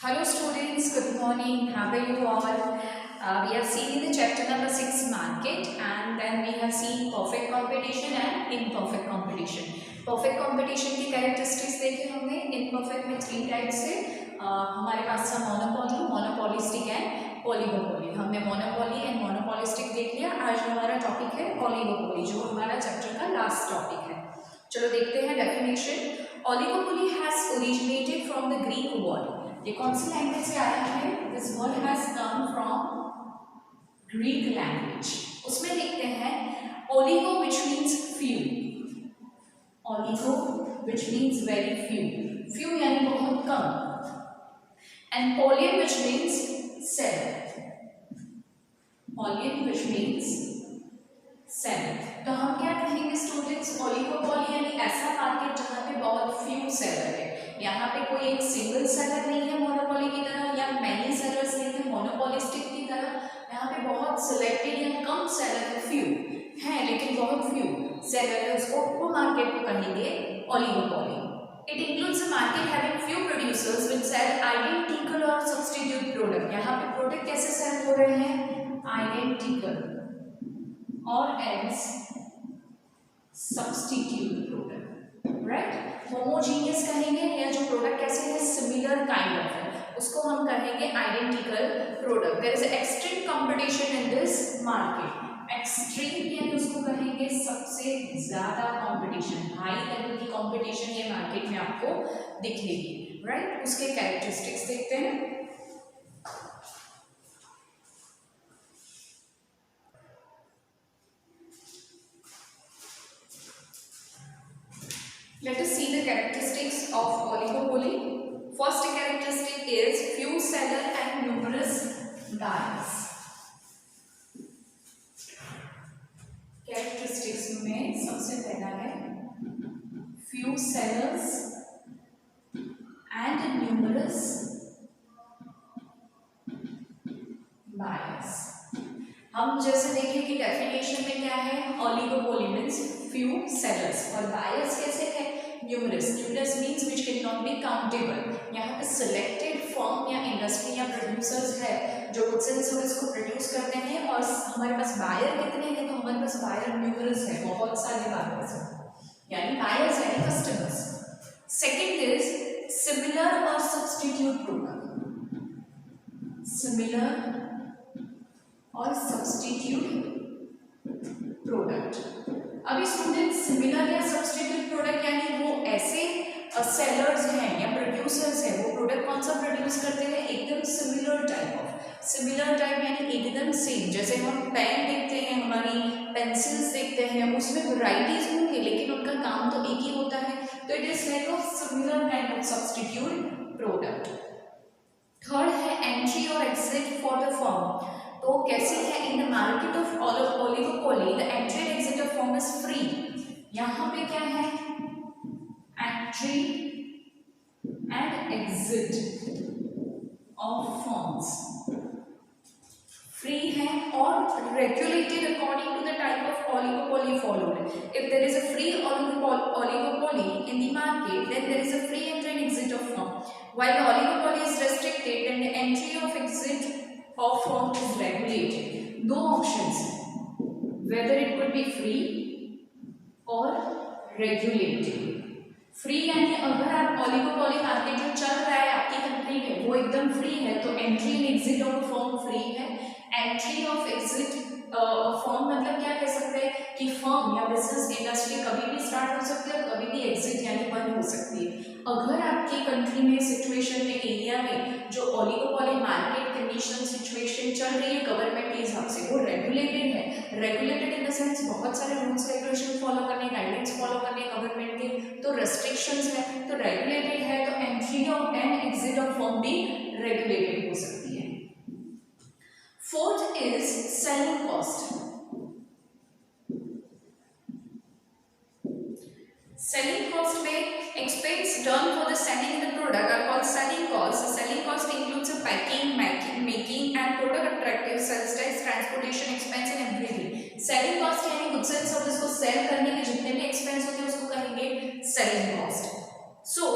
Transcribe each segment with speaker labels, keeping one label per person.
Speaker 1: Hello students, good morning. How are you all? We have seen the chapter number 6 market, and then we have seen perfect competition and imperfect competition. Perfect competition की characteristics देखे हमने. Imperfect में 3 types है. हमारे पास था monopoly, monopolistic and oligopoly. हमने monopoly and monopolistic देख लिया. आज हमारा topic है oligopoly, जो हमारा chapter का last topic है. चलो देखते हैं definition. Oligopoly has originated from the Greek word. ये कौन सी लैंग्वेज से आया है? This word has come from Greek language. उसमें देखते हैं oligo which means few. Oligo which means very few. Few यानी बहुत कम. And polein which means seven. Polein which means seven. तो हम क्या कहेंगे स्टूडेंट्स? ओलिगोपोली यानी ऐसा मार्केट जहाँ पे बहुत फ्यू सेलर है. यहाँ पे कोई एक सिंगल सेलर नहीं है मोनोपोली की तरह, या मैनी सेलर्स नहीं है मोनोपोलिस्टिक की तरह. यहाँ पे बहुत सिलेक्टेड या कम सेलर है, फ्यू है लेकिन बहुत फ्यू सेलर है. उसको वो मार्केट को कहेंगे oligopoly. It includes a market having few producers which sell identical और सब्स्टिट्यूट प्रोडक्ट. यहाँ पे प्रोडक्ट कैसे सेल हो रहे हैं? आइडेंटिकल और as substitute product. Right. Homogeneous कहेंगे, या जो प्रोडक्ट कैसे है सिमिलर काइंड ऑफ है, उसको हम कहेंगे identical product. There is extreme competition in this market. Extreme यानी उसको कहेंगे सबसे ज्यादा कंपटीशन, हाई लेवल की कंपटीशन ये मार्केट में आपको दिखेगी. राइट. उसके कैरेक्टरिस्टिक्स देखते हैं. Let us see the characteristics of oligopoly. First characteristic is few seller and numerous buyers. Characteristics में सबसे पहला है few sellers and numerous buyers. हम जैसे देखें कि डेफिनेशन में क्या है? ओलिगोपोली मीन्स फ्यू सेलर्स, और बायर्स कैसे है? Numerous. Numerous means which can not be countable. यहाँ पे सिलेक्टेड फर्म या इंडस्ट्री या प्रोड्यूसर्स है जो गुड्स एंड सर्विस को प्रोड्यूस करते हैं, और हमारे पास बायर कितने हैं? तो हमारे पास बायर न्यूमरस है, बहुत सारे बायर्स हैं, यानी बायर्स यानी कस्टमर्स. सेकेंड इज सिमिलर और सब्स्टिट्यूट प्रोडक्ट. सिमिलर और सब्स्टिट्यूट प्रोडक्ट. अभी स्टूडेंट सिमिलर या सब्स्टिट्यूट प्रोडक्ट यानी वो ऐसे सेलर्स हैं या प्रोड्यूसर्स हैं, वो प्रोडक्ट कौन सा प्रोड्यूस करते हैं? एकदम similar type of. Similar type यानी एकदम सेम. जैसे हम पेन देखते हैं, हमारी पेंसिल्स देखते हैं, उसमें वैरायटीज होंगे लेकिन उनका काम तो एक ही होता है. तो it is like a similar kind of substitute product. Third है एंट्री और एग्जिट फॉर द फर्म. तो कैसे है? In the market of oligopoly the entry and exit of firm is free. यहाँ पे क्या है? Entry and exit of firms free है और regulated according to the type of oligopoly followed. If there is a free oligopoly in the market, then there is a free entry and exit of firm. While the oligopoly is restricted, then the entry of exit of firm is regulated. दो options हैं, whether it could be free और regulated. Free यानी अगर आप oligopoly market जो चल रहा है आपकी कंट्री में वो एकदम फ्री है, तो entry and exit of firm free है. एंट्री ऑफ एग्जिट फर्म मतलब क्या कह सकते हैं कि फर्म या बिजनेस इंडस्ट्री कभी भी स्टार्ट हो सकती है और कभी भी एग्जिट यानी बंद हो सकती है. अगर आपकी कंट्री में सिचुएशन में एरिया में जो ओलिगोपोली मार्केट कंडीशन सिचुएशन चल रही है गवर्नमेंट के हिसाब से, वो रेगुलेटेड है. रेगुलेटेड इन द सेंस बहुत सारे रूल्स रेगुलेशन फॉलो करने, गाइडलाइंस फॉलो करने गवर्नमेंट के, तो रेस्ट्रिक्शंस है. तो रेगुलेटेड है तो entry of and exit of firm भी रेगुलेटेड हो सकती है. Fourth is selling cost. Selling cost में expense done for the selling the product are called selling costs. The selling cost includes a packing, making and product attractive, sales tax, transportation expense and everything. Selling cost यानी goods and service को sell करने के जितने भी expense होते हैं उसको कहेंगे selling cost. So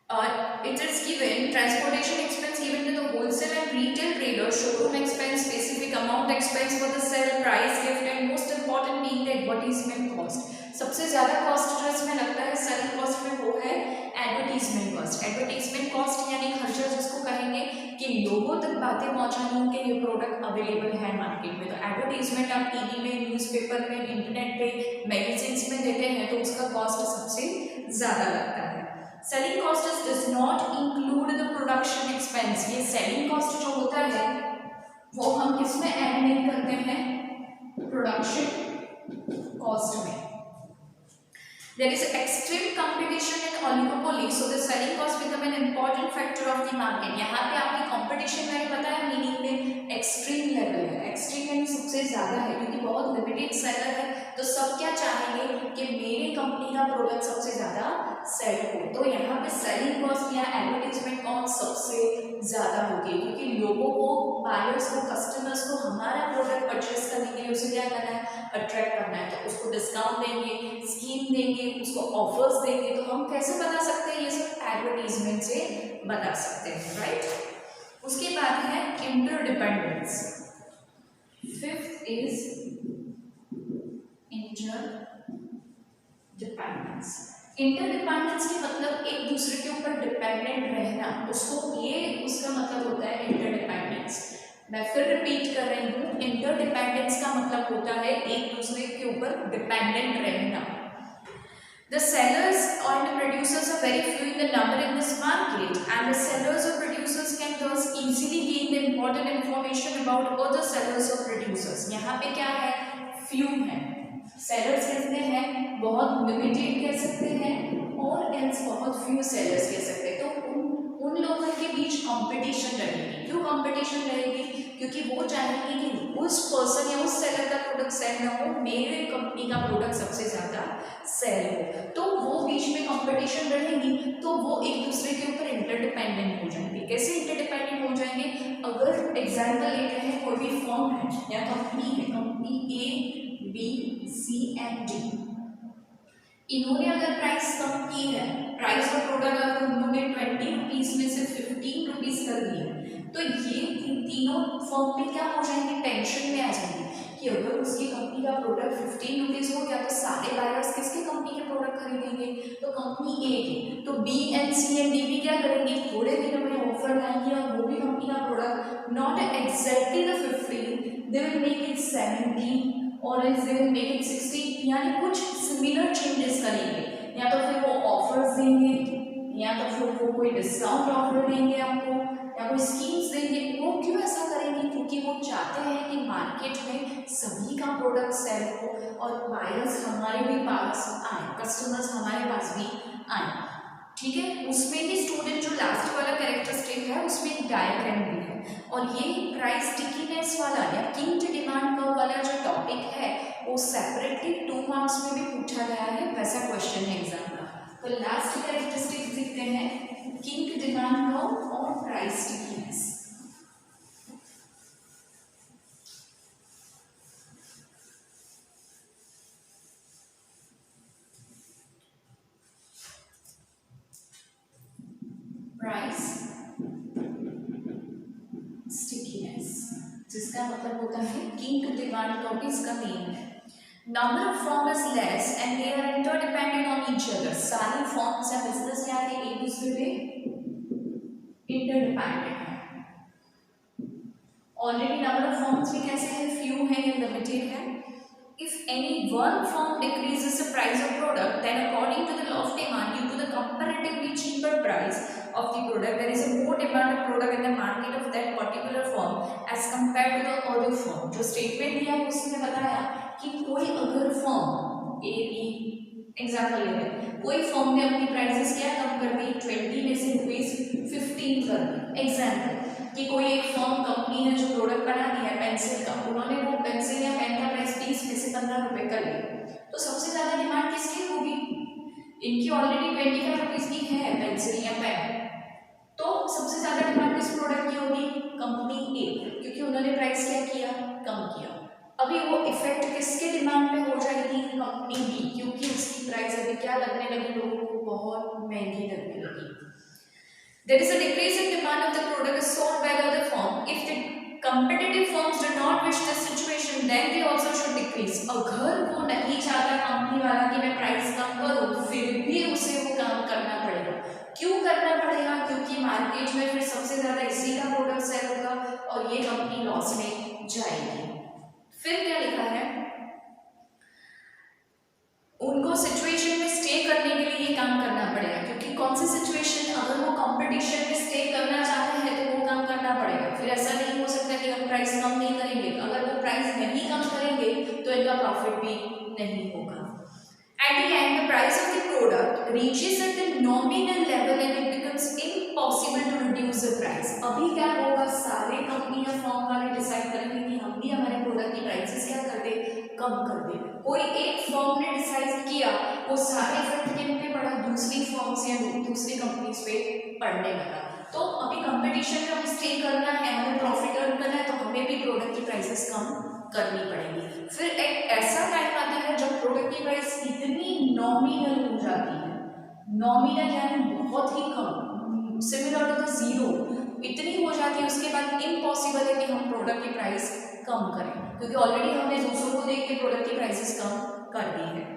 Speaker 1: it is given transportation expense given to the wholesale and retail traders, showroom expense, specific amount expense for the sale, price gift, and most important being the advertisement cost. सबसे ज़्यादा cost जो इसमें लगता है selling cost में वो है advertisement cost. Advertisement cost यानी खर्चा जिसको कहेंगे कि लोगों तक बातें पहुंचानी कि ये प्रोडक्ट अवेलेबल है मार्केट में। तो एडवर्टीजमेंट आप टीवी में, न्यूज़पेपर में, इंटरनेट पे, मैगजीन्स में देते हैं तो उसका कॉस्ट सबसे ज़्यादा लगता है। Selling cost does not include the production expense. ये सेलिंग कॉस्ट जो होता है वो हम किसमें ऐड नहीं करते हैं, प्रोडक्शन कॉस्ट में। There is extreme competition in oligopoly, so the selling cost become an important factor of the market. यहाँ पे आपकी competition मैंने बताया मीनिंग में एक्सट्रीम लेवल है। एक्सट्रीम यानी सबसे ज़्यादा है क्योंकि बहुत लिमिटेड सेलर है तो सब क्या चाहेंगे कि मेरी कंपनी का प्रोडक्ट सबसे ज़्यादा सेल हो। तो यहाँ पे सेलिंग कॉस्ट या एडवर्टीजमेंट कॉस्ट सबसे ज़्यादा होगी क्योंकि लोगों को, बायर्स को, कस्टमर्स को हमारा प्रोडक्ट परचेस करने के लिए उसे क्या करना है, अट्रैक्ट करना है। तो उसको डिस्काउंट देंगे, स्कीम देंगे, उसको ऑफर्स देंगे। तो हम कैसे बता सकते हैं, ये सब एडवर्टीजमेंट से बता सकते हैं, राइट। उसके बाद है interdependence. Fifth is interdependence. Interdependence के मतलब एक दूसरे के ऊपर डिपेंडेंट रहना, उसको ये उसका मतलब होता है इंटरडिपेंडेंस। मैं फिर रिपीट कर रही हूँ, इंटरडिपेंडेंस का मतलब होता है एक दूसरे के ऊपर डिपेंडेंट रहना। The sellers and the producers are very few in the number in this market, and the sellers or producers can thus easily gain the important information about other sellers or producers. यहाँ पे क्या है, few है, sellers कहते हैं, बहुत limited कह सकते हैं, और else बहुत few sellers कह सकते हैं। तो उन लोगों के बीच कंपटीशन रहेगी। क्यों कंपटीशन रहेगी? क्योंकि वो चाहेंगे कि उस पर्सन या उस सेलर का प्रोडक्ट सेल ना हो, मेरे कंपनी का प्रोडक्ट सबसे ज़्यादा सेल हो। तो वो बीच में कंपटीशन रहेगी तो वो एक दूसरे के ऊपर इंटरडिपेंडेंट हो जाएंगे। कैसे इंटरडिपेंडेंट हो जाएंगे? अगर एग्जाम्पल लेते हैं, कोई भी फर्म है या कंपनी है, company A, B, C and D, इन्होंने अगर प्राइस कम की है, प्राइस ऑफ प्रोडक्ट अगर उन्होंने 20 रुपीज़ में से 15 रुपीज़ कर दिए, तो ये तीनों फर्म पे क्या हो जाएंगे, टेंशन में आ जाएंगे कि अगर उसकी कंपनी का प्रोडक्ट 15 रुपीज़ हो गया तो सारे बायर्स किसके कंपनी के प्रोडक्ट खरीदेंगे, तो कंपनी ए के। तो B and C and D भी क्या करेंगे, थोड़े दिनों में ऑफर लाएंगे और वो भी कंपनी का product not exactly the 15, they will make it 17 और दे विल मेक इट 60, यानी कुछ सिमिलर चेंजेस करेंगे। या तो फिर वो ऑफर्स देंगे, या तो फिर वो कोई डिस्काउंट ऑफर देंगे आपको, या कोई स्कीम्स देंगे। वो क्यों ऐसा करेंगे? क्योंकि वो चाहते हैं कि मार्केट में सभी का प्रोडक्ट सेल हो और बायर्स हमारे भी पास आए, कस्टमर्स हमारे पास भी आए। ठीक है, उसमें भी स्टूडेंट जो लास्ट वाला कैरेक्टरिस्टिक है उसमें एक डायग्राम भी है, और ये प्राइस स्टिकीनेस वाला या किंग डिमांड कर्व वाला जो टॉपिक है वो सेपरेटली 2 मार्क्स में भी पूछा गया है, वैसा क्वेश्चन है एग्जाम का। तो लास्ट कैरेक्टरिस्टिक देखते हैं, किंग डिमांड कर्व और प्राइस स्टिकीनेस। प्राइस स्टिकीनेस जिसका मतलब होता है किंग डिमांड कर्व, इसका मीनिंग है number of firm is less and they are interdependent on each other. सारी फर्म्स या बिजनेस क्या है, एक दूसरे पे इंटरडिपेंडेंट है। ऑलरेडी नंबर ऑफ फर्म्स भी कैसे हैं, फ्यू है या लिमिटेड है। If any one firm decreases the price of product, then according to the law of demand, due to the comparatively cheaper price of the product, there is a more demand of product in the market of that particular firm as compared to the other firm. जो statement दिया है उसने बताया कि कोई अगर firm A B example ले लें, कोई फर्म ने अपनी प्राइसेस क्या कम कर दी, 20 में से रुपीज 15 कर दी। एग्जाम्पल कि कोई एक फर्म कंपनी है जो प्रोडक्ट बना दिया है पेंसिल का, उन्होंने वो पेंसिल या पेन का प्राइस 30 में से 15 रुपए कर लिया, तो सबसे ज़्यादा डिमांड किसकी होगी? इनकी ऑलरेडी 25 रुपीज़ की है पेंसिल या पेन, तो सबसे ज़्यादा डिमांड किस प्रोडक्ट की होगी? कंपनी ए, क्योंकि उन्होंने प्राइस क्या किया, कम किया। अभी वो इफेक्ट किसके डिमांड पे हो जाएगी? कंपनी बी, क्योंकि उसकी प्राइस अभी क्या लगने लगी लोगों को, बहुत महंगी लगने लगी। There is a decrease in demand of the product is sold by the other firm. If the competitive firms do not wish this situation, then they also should decrease. अगर वो नहीं चाहता कंपनी वाला कि मैं प्राइस कम करूँ, फिर भी उसे वो काम करना पड़ेगा। क्यों करना पड़ेगा? क्योंकि मार्केट में फिर सबसे ज़्यादा इसी का प्रोडक्ट सेल होगा और ये कंपनी लॉस में जाएगी। फिर क्या लिखा है? उनको सिचुएशन में स्टे करने के लिए ये काम करना पड़ेगा, क्योंकि कौन सी सिचुएशन, अगर वो कंपटीशन में स्टे करना चाहते हैं तो वो काम करना पड़ेगा। फिर ऐसा नहीं हो सकता कि हम प्राइस कम नहीं करेंगे, अगर वो प्राइस नहीं कम करेंगे तो इनका प्रॉफिट भी नहीं होगा। At the end, the price of the product reaches at the nominal level and it becomes impossible to reduce the price. अभी क्या होगा, सारे कंपनी या फर्म वाले डिसाइड करेंगे कि हम भी हमारे प्रोडक्ट की प्राइसेस क्या कर दे, कम कर दे। कोई एक फर्म ने डिसाइड किया, वो सारे इफेक्ट किन पे पड़ा, दूसरी फर्म्स या दूसरी कंपनीज पे पड़ने लगा। तो अभी कंपटीशन में हमें स्टे करना है, हमें प्रॉफिट अर्न करना है, तो हमें भी प्रोडक्ट की प्राइसेस कम करनी पड़ेगी। फिर एक ऐसा टाइम आता है जब प्रोडक्ट की प्राइस इतनी नॉमिनल हो जाती है, नॉमिनल यानी बहुत ही कम, सिमिलर टू द जीरो, इतनी हो जाती है, उसके बाद इम्पॉसिबल है कि हम प्रोडक्ट की प्राइस कम करें, क्योंकि ऑलरेडी हमने दूसरों को देख के प्रोडक्ट की प्राइसेस कम कर दी है।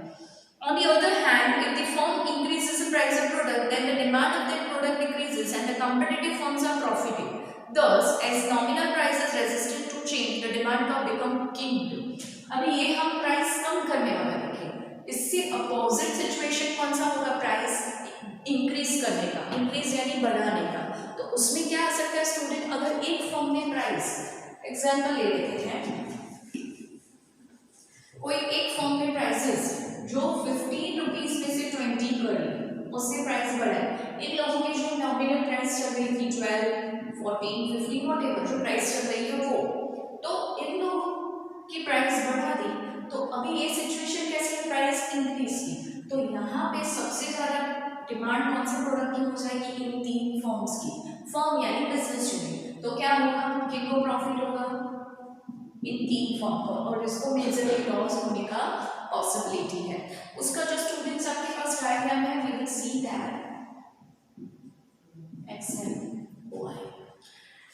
Speaker 1: On the other hand, if the firm increases the price of product, then the demand of that product decreases and the competitive firms are profiting. Thus, as nominal price is resistant to change, the demand का become king. अभी ये हम price कम करने वाला देखें। इससे opposite situation कौन सा होगा, प्राइस इंक्रीज करने का, इंक्रीज यानी बढ़ाने का। तो उसमें क्या आ सकता है स्टूडेंट, अगर एक फर्म ने प्राइस, एग्जाम्पल ले लेते हैं, कोई एक फर्म ने प्राइसेस जो 15 रुपीज में से 20 कर ली, उससे प्राइस बढ़ा। इन लोगों की जो नॉमिनल प्राइस चल रही थी 12, 14, 15 व्हाटएवर जो प्राइस चल रही है वो, तो इन लोगों की प्राइस बढ़ा दी। तो अभी ये सिचुएशन कैसे, प्राइस इंक्रीज की, तो यहाँ पे सबसे ज्यादा डिमांड कौन से प्रोडक्ट की हो जाएगी, इन तीन फर्म्स की। फर्म यानी बिजनेस यूनिट, तो क्या होगा, किनको प्रॉफिट होगा, इन तीन फर्म को, और इसको मेजरली लॉस होने का पॉसिबिलिटी है। उसका जो स्टूडेंट्स आपके पास डायग्राम है, we will see that XMY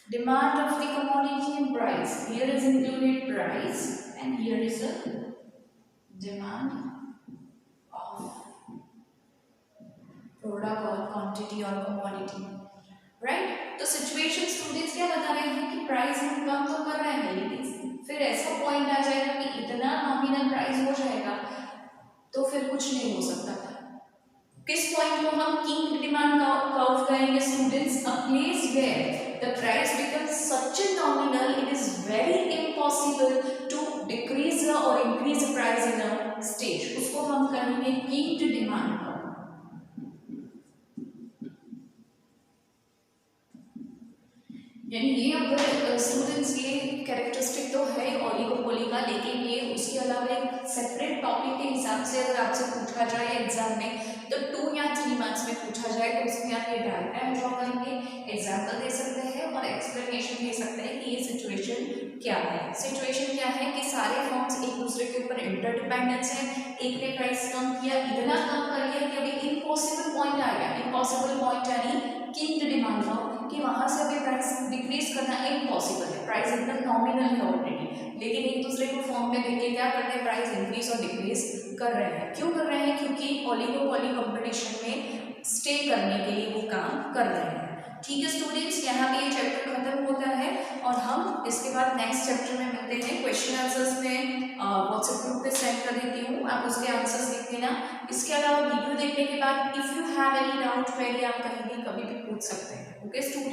Speaker 1: demand of the commodity and price. Here is included price and here is a demand of product or quantity or commodity, right? तो situation students क्या बता रहे हैं कि price हम कम तो कर रहे हैं, लेकिन फिर ऐसा पॉइंट आ जाएगा कि इतना नॉमिनल प्राइस हो जाएगा तो फिर कुछ नहीं हो सकता। किस पॉइंट को हम किंग डिमांड कर्व कहेंगे students, a place where the price becomes such a nominal it is very impossible to decrease और increase price in a stage, उसको हम कहेंगे किंग डिमांड कर्व। यानी ये अगर स्टूडेंट्स ये कैरेक्टरिस्टिक तो है ओलिगोपोली का, लेकिन ये उसके अलावा एक सेपरेट टॉपिक के हिसाब से अगर आपसे पूछा जाए एग्जाम में तो 2 या 3 मार्क्स में पूछा जाए तो उसमें आप ये डायग्राम ड्रॉ करेंगे, एग्जाम्पल दे सकते हैं और एक्सप्लेनेशन दे सकते हैं कि ये सिचुएशन क्या है। सिचुएशन क्या है कि सारे फर्म्स एक दूसरे के ऊपर इंटरडिपेंडेंस है, एक ने प्राइस कम किया, इतना कम कर लिया कि अभी इम्पॉसिबल पॉइंट आ गया। इम्पॉसिबल पॉइंट यानी किंग डिमांड का, कि वहां से अभी प्राइस डिक्रीज करना इम्पॉसिबल है, प्राइस एकदम नॉमिनल है ऑलरेडी, लेकिन एक दूसरे को फॉर्म में देख के क्या करते हैं, प्राइस इंक्रीज और डिक्रीज कर रहे हैं। क्यों कर रहे हैं, क्योंकि ओलिगोपोली कंपटीशन में स्टे करने के लिए वो काम कर रहे हैं। ठीक है स्टूडेंट्स, यहाँ पे ये चैप्टर खत्म होता है और हम इसके बाद नेक्स्ट चैप्टर में मिलते हैं। क्वेश्चन आंसर्स में व्हाट्सएप ग्रुप पे सेंड कर देती हूँ, आप उसके आंसर्स लिख देना। इसके अलावा वीडियो देखने के बाद if you have any doubt query आप कहीं भी कभी भी पूछ सकते हैं। Okay student.